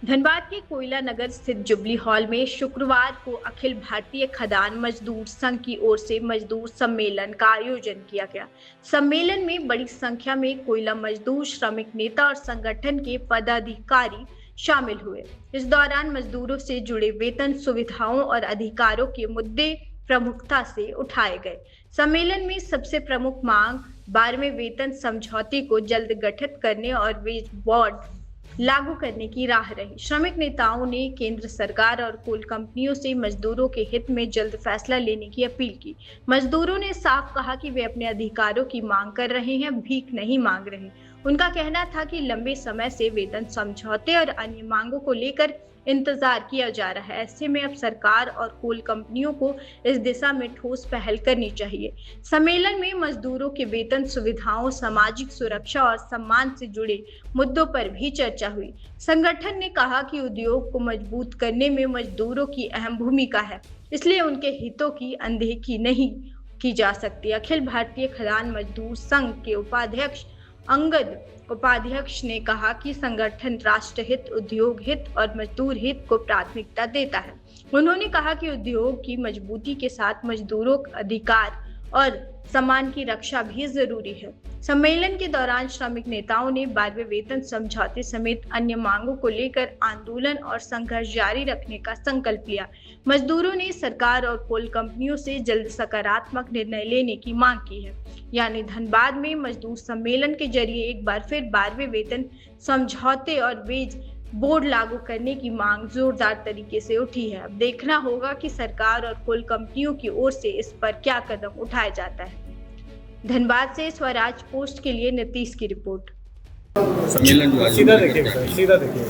धनबाद के कोयला नगर स्थित जुबली हॉल में शुक्रवार को अखिल भारतीय खदान मजदूर संघ की ओर से मजदूर सम्मेलन का आयोजन किया गया। सम्मेलन में बड़ी संख्या में कोयला मजदूर, श्रमिक नेता और संगठन के पदाधिकारी शामिल हुए। इस दौरान मजदूरों से जुड़े वेतन, सुविधाओं और अधिकारों के मुद्दे प्रमुखता से उठाए गए। सम्मेलन में सबसे प्रमुख मांग 12वें वेतन समझौते को जल्द गठित करने और वेज बोर्ड लागू करने की राह रही। श्रमिक नेताओं ने केंद्र सरकार और कोल कंपनियों से मजदूरों के हित में जल्द फैसला लेने की अपील की। मजदूरों ने साफ कहा कि वे अपने अधिकारों की मांग कर रहे हैं, भीख नहीं मांग रहे। उनका कहना था कि लंबे समय से वेतन समझौते और अन्य मांगों को लेकर इंतजार किया जा रहा है। ऐसे में अब सरकार और कोल कंपनियों को इस दिशा में ठोस पहल करनी चाहिए। सम्मेलन में मजदूरों के वेतन, सुविधाओं, सामाजिक सुरक्षा और सम्मान से जुड़े मुद्दों पर भी चर्चा हुई। संगठन ने कहा कि उद्योग को मजबूत करने में मजदूरों की अहम भूमिका है, इसलिए उनके हितों की अनदेखी नहीं की जा सकती। अखिल भारतीय खदान मजदूर संघ के उपाध्यक्ष अंगद उपाध्यक्ष ने कहा कि संगठन राष्ट्र हित, उद्योग हित और मजदूर हित को प्राथमिकता देता है। उन्होंने कहा कि उद्योग की मजबूती के साथ मजदूरों के अधिकार और सम्मान की रक्षा भी जरूरी है। सम्मेलन के दौरान श्रमिक नेताओं ने 12वें वेतन समझौते समेत अन्य मांगों को लेकर आंदोलन और संघर्ष जारी रखने का संकल्प लिया। मजदूरों ने सरकार और कोल कंपनियों से जल्द सकारात्मक निर्णय लेने की मांग की है। यानी धनबाद में मजदूर सम्मेलन के जरिए एक बार फिर 12वें वेतन समझौते और वेज बोर्ड लागू करने की मांग जोरदार तरीके से उठी है। अब देखना होगा कि सरकार और कोल कंपनियों की ओर से इस पर क्या कदम उठाया जाता है। धनबाद से स्वराज पोस्ट के लिए नीतीश की रिपोर्ट। सीधा देखिए।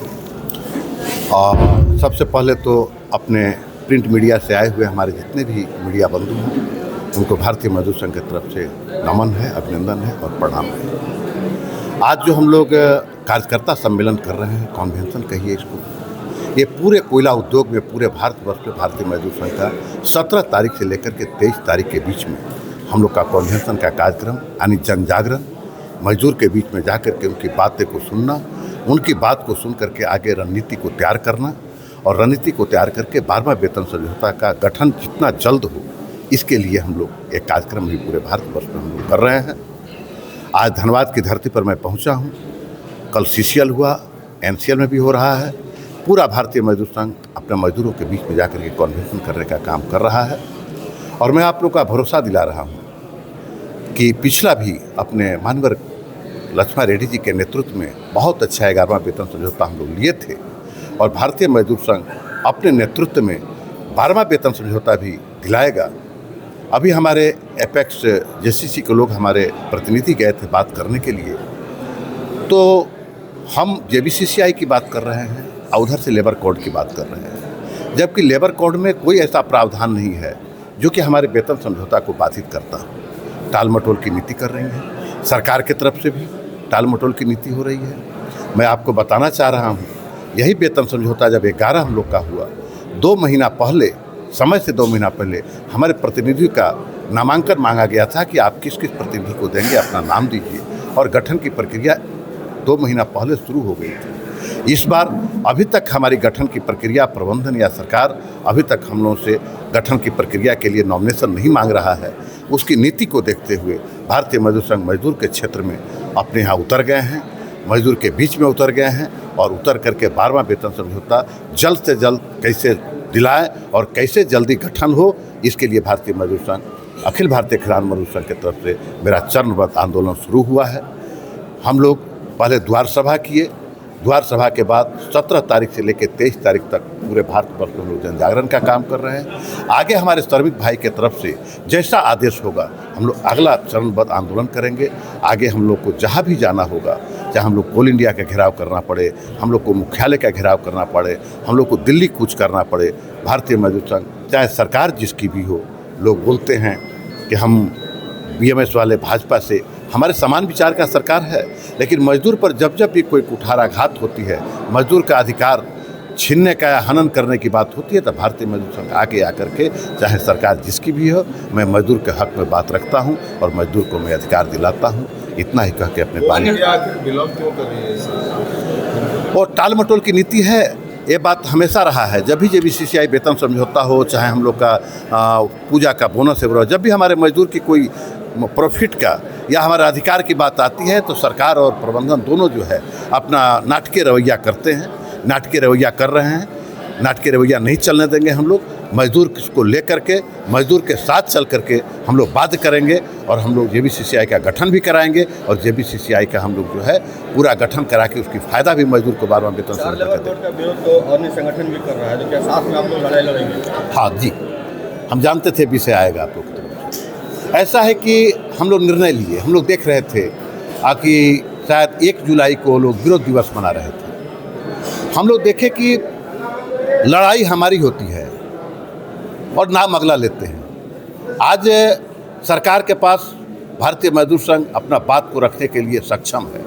सबसे पहले तो अपने प्रिंट मीडिया से आए हुए हमारे जितने भी मीडिया बंधु हैं उनको भारतीय मजदूर संघ की तरफ से नमन है, अभिनंदन है और प्रणाम है। आज जो हम लोग कार्यकर्ता सम्मेलन कर रहे हैं, कन्वेंशन कहिए इसको, ये पूरे कोयला उद्योग में पूरे भारतवर्ष में भारतीय मजदूर संघ का 17 तारीख से लेकर के 23 तारीख के बीच में हम लोग का कन्वेंशन का कार्यक्रम यानी जन जागरण, मजदूर के बीच में जाकर के उनकी बातें को सुनना, उनकी बात को सुन करके आगे रणनीति को तैयार करना और रणनीति को तैयार करके 12वां वेतन समझौता का गठन जितना जल्द हो, इसके लिए हम लोग एक कार्यक्रम भी पूरे भारतवर्ष में हम लोग कर रहे हैं। आज धनबाद की धरती पर मैं पहुंचा हूं। कल CCL हुआ, NCL में भी हो रहा है। पूरा भारतीय मजदूर संघ अपने मजदूरों के बीच में जाकर के कन्वेंशन करने का काम कर रहा है और मैं आप लोग का भरोसा दिला रहा हूं कि पिछला भी अपने मानवर लक्ष्मण रेड्डी जी के नेतृत्व में बहुत अच्छा 11वां वेतन समझौता हम लोग लिए थे और भारतीय मजदूर संघ अपने नेतृत्व में 12वां वेतन समझौता भी दिलाएगा। अभी हमारे एपेक्स JCC के लोग हमारे प्रतिनिधि गए थे बात करने के लिए, तो हम JBCCI की बात कर रहे हैं और उधर से लेबर कोड की बात कर रहे हैं, जबकि लेबर कोड में कोई ऐसा प्रावधान नहीं है जो कि हमारे वेतन समझौता को बाधित करता हो। टाल मटोल की नीति कर रही है, सरकार की तरफ से भी टाल मटोल की नीति हो रही है। मैं आपको बताना चाह रहा हूँ, यही वेतन समझौता जब 11 हम लोग का हुआ, 2 महीना पहले, समय से 2 महीना पहले हमारे प्रतिनिधि का नामांकन मांगा गया था कि आप किस किस प्रतिनिधि को देंगे, अपना नाम दीजिए, और गठन की प्रक्रिया 2 महीना पहले शुरू हो गई थी। इस बार अभी तक हमारी गठन की प्रक्रिया प्रबंधन या सरकार अभी तक हम लोगों से गठन की प्रक्रिया के लिए नॉमिनेशन नहीं मांग रहा है। उसकी नीति को देखते हुए भारतीय मजदूर संघ मजदूर के क्षेत्र में अपने यहाँ उतर गए हैं, मजदूर के बीच में उतर गए हैं और उतर करके 12वां वेतन समझौता जल्द से जल्द कैसे दिलाए और कैसे जल्दी गठन हो, इसके लिए भारतीय मजदूर संघ, अखिल भारतीय खदान मजदूर संघ की तरफ से मेरा चरणबद्ध आंदोलन शुरू हुआ है। हम लोग पहले द्वार सभा किए, द्वार सभा के बाद 17 तारीख से लेकर 23 तारीख तक पूरे भारतवर्ष में हम लोग जन जागरण का काम कर रहे हैं। आगे हमारे श्रमिक भाई के तरफ से जैसा आदेश होगा हम लोग अगला चरणबद्ध आंदोलन करेंगे। आगे हम लोग को जहाँ भी जाना होगा, चाहे हम लोग कोल इंडिया का घेराव करना पड़े, हम लोग को मुख्यालय का घेराव करना पड़े, हम लोग को दिल्ली कूच करना पड़े, भारतीय मजदूर संघ चाहे सरकार जिसकी भी हो, लोग बोलते हैं कि हम BMS वाले भाजपा से, हमारे समान विचार का सरकार है, लेकिन मजदूर पर जब जब भी कोई कुठाराघात होती है, मजदूर का अधिकार छीनने का या हनन करने की बात होती है, तो भारतीय मजदूर संघ आगे आकर के, चाहे सरकार जिसकी भी हो, मैं मजदूर के हक में बात रखता हूं और मजदूर को मैं अधिकार दिलाता हूं। इतना ही कह के अपने पानी बिलोंग क्यों कर रही है? और टाल मटोल की नीति है। ये बात हमेशा रहा है, जब भी JBCCI वेतन समझौता हो, चाहे हम लोग का पूजा का बोनस है, जब भी हमारे मजदूर की कोई प्रॉफिट का या हमारे अधिकार की बात आती है तो सरकार और प्रबंधन दोनों जो है अपना नाटकीय रवैया करते हैं, नाटकीय रवैया कर रहे हैं। नाटकीय रवैया नहीं चलने देंगे हम लोग। मजदूर को लेकर के, मजदूर के साथ चल करके हम लोग बाध्य करेंगे और हम लोग JBCCI का गठन भी कराएंगे और JBCCI का हम लोग जो है पूरा गठन करा के उसकी फ़ायदा भी मजदूर को बार बार वेतन समझौता का विरोध तो अन्य संगठन भी कर रहा है, तो क्या साथ में आप लोग लड़ाई लड़ेंगे? हाँ जी, हम जानते थे विषय आएगा आप लोग की तरफ से। ऐसा है कि हम लोग निर्णय लिए, हम लोग देख रहे थे कि शायद 1 जुलाई को लोग विरोध दिवस मना रहे थे। हम लोग देखे कि लड़ाई हमारी होती है और नाम अगला लेते हैं। आज सरकार के पास भारतीय मजदूर संघ अपना बात को रखने के लिए सक्षम है।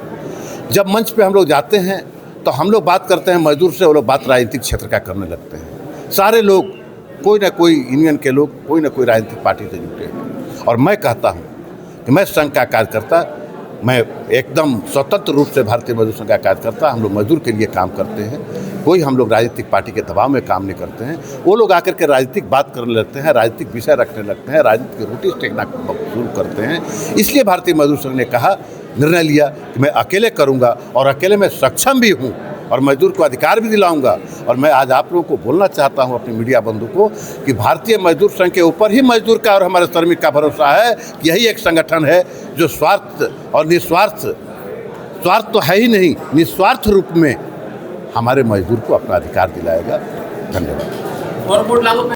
जब मंच पे हम लोग जाते हैं तो हम लोग बात करते हैं मजदूर से, वो लोग बात राजनीतिक क्षेत्र का करने लगते हैं। सारे लोग, कोई ना कोई यूनियन के लोग, कोई ना कोई राजनीतिक पार्टी से जुटे हैं। और मैं कहता हूँ कि मैं संघ का कार्यकर्ता, मैं एकदम स्वतंत्र रूप से भारतीय मजदूर संघ का कार्यकर्ता, हम लोग मजदूर के लिए काम करते हैं। कोई हम लोग राजनीतिक पार्टी के दबाव में काम नहीं करते हैं। वो लोग आकर के राजनीतिक बात करने लगते हैं, राजनीतिक विषय रखने लगते हैं, राजनीति की रोटी टेकना शुरू करते हैं। इसलिए भारतीय मजदूर संघ ने कहा, निर्णय लिया कि मैं अकेले करूंगा और अकेले मैं सक्षम भी हूं और मजदूर को अधिकार भी दिलाऊंगा। और मैं आज आप लोगों को बोलना चाहता हूं, अपने मीडिया बंधु को, कि भारतीय मजदूर संघ के ऊपर ही मजदूर का और हमारे श्रमिक का भरोसा है कि यही एक संगठन है जो स्वार्थ और निस्वार्थ, स्वार्थ तो है ही नहीं, निस्वार्थ रूप में हमारे मजदूर को अपना अधिकार दिलाएगा। धन्यवाद।